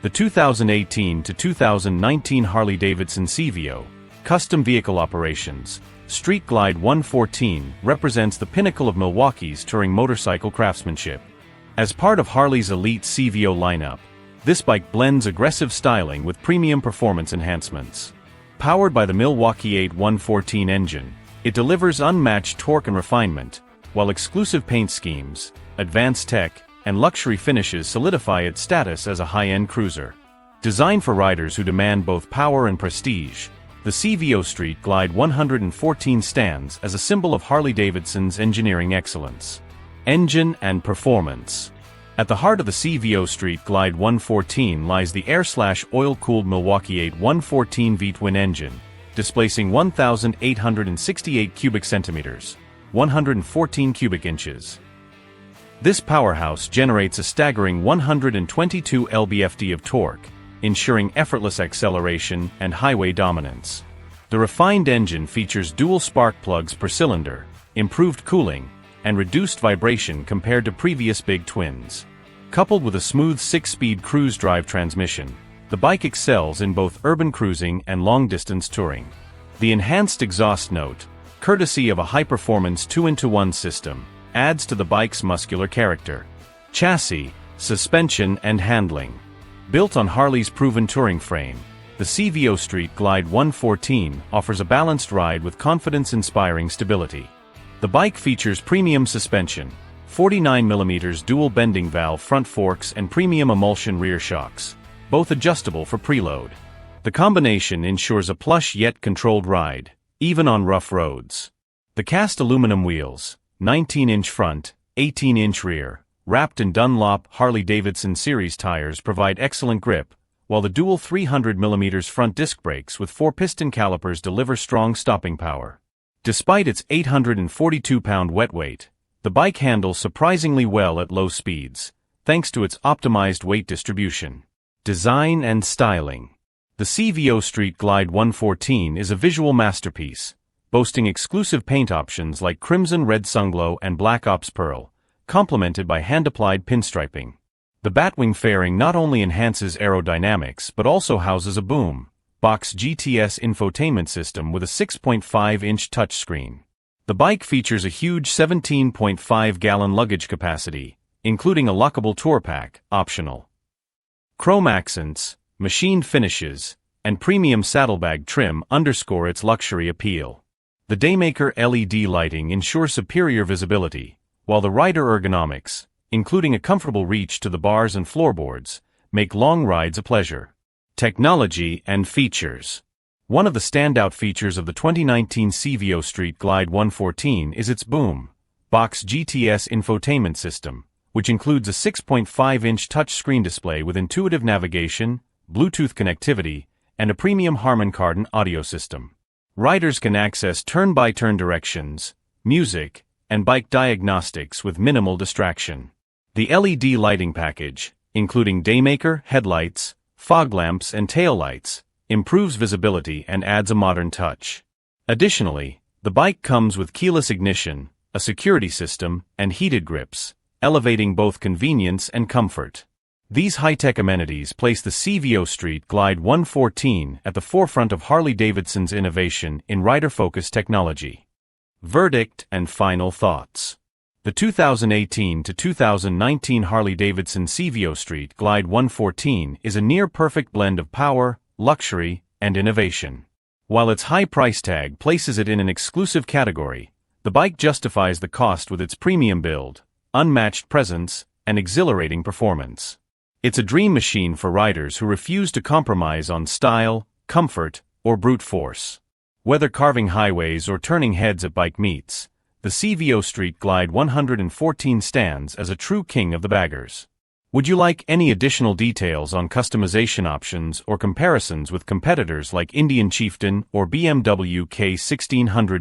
The 2018 to 2019 Harley-Davidson CVO Custom Vehicle Operations Street Glide 114 represents the pinnacle of Milwaukee's touring motorcycle craftsmanship. As part of Harley's elite CVO lineup, this bike blends aggressive styling with premium performance enhancements. Powered by the Milwaukee-Eight 114 engine, it delivers unmatched torque and refinement, while exclusive paint schemes, advanced tech, and luxury finishes solidify its status as a high-end cruiser. Designed for riders who demand both power and prestige, the CVO Street Glide 114 stands as a symbol of Harley-Davidson's engineering excellence. Engine and performance. At the heart of the CVO Street Glide 114 lies the air-oil-cooled Milwaukee-Eight 114 V-twin engine, displacing 1,868 cubic centimeters, 114 cubic inches. This powerhouse generates a staggering 122 lb-ft of torque, ensuring effortless acceleration and highway dominance. The refined engine features dual spark plugs per cylinder, improved cooling, and reduced vibration compared to previous big twins. Coupled with a smooth 6-speed cruise drive transmission, the bike excels in both urban cruising and long-distance touring. The enhanced exhaust note, courtesy of a high-performance 2-in-1 system, adds to the bike's muscular character. Chassis, suspension, and handling. Built on Harley's proven touring frame, the CVO Street Glide 114 offers a balanced ride with confidence-inspiring stability. The bike features premium suspension, 49mm dual bending valve front forks and premium emulsion rear shocks, both adjustable for preload. The combination ensures a plush yet controlled ride, even on rough roads. The cast aluminum wheels, 19-inch front, 18-inch rear, wrapped in Dunlop Harley-Davidson series tires provide excellent grip, while the dual 300mm front disc brakes with 4-piston calipers deliver strong stopping power. Despite its 842-pound wet weight, the bike handles surprisingly well at low speeds, thanks to its optimized weight distribution. Design and styling. The CVO Street Glide 114 is a visual masterpiece, boasting exclusive paint options like Crimson Red Sunglow and Black Ops Pearl, complemented by hand-applied pinstriping. The Batwing fairing not only enhances aerodynamics but also houses a boom box GTS infotainment system with a 6.5-inch touchscreen. The bike features a huge 17.5-gallon luggage capacity, including a lockable tour pack, optional. Chrome accents, machined finishes, and premium saddlebag trim underscore its luxury appeal. The Daymaker LED lighting ensures superior visibility, while the rider ergonomics, including a comfortable reach to the bars and floorboards, make long rides a pleasure. Technology and features. One of the standout features of the 2019 CVO Street Glide 114 is its boom box GTS infotainment system, which includes a 6.5-inch touchscreen display with intuitive navigation, Bluetooth connectivity, and a premium Harman Kardon audio system. Riders can access turn-by-turn directions, music, and bike diagnostics with minimal distraction. The LED lighting package, including Daymaker headlights, fog lamps, and taillights, improves visibility and adds a modern touch. Additionally, the bike comes with keyless ignition, a security system, and heated grips, elevating both convenience and comfort. These high-tech amenities place the CVO Street Glide 114 at the forefront of Harley-Davidson's innovation in rider-focused technology. Verdict and final thoughts. The 2018 to 2019 Harley-Davidson CVO Street Glide 114 is a near-perfect blend of power, luxury, and innovation. While its high price tag places it in an exclusive category, the bike justifies the cost with its premium build, unmatched presence, and exhilarating performance. It's a dream machine for riders who refuse to compromise on style, comfort, or brute force. Whether carving highways or turning heads at bike meets, the CVO Street Glide 114 stands as a true king of the baggers. Would you like any additional details on customization options or comparisons with competitors like Indian Chieftain or BMW K1600?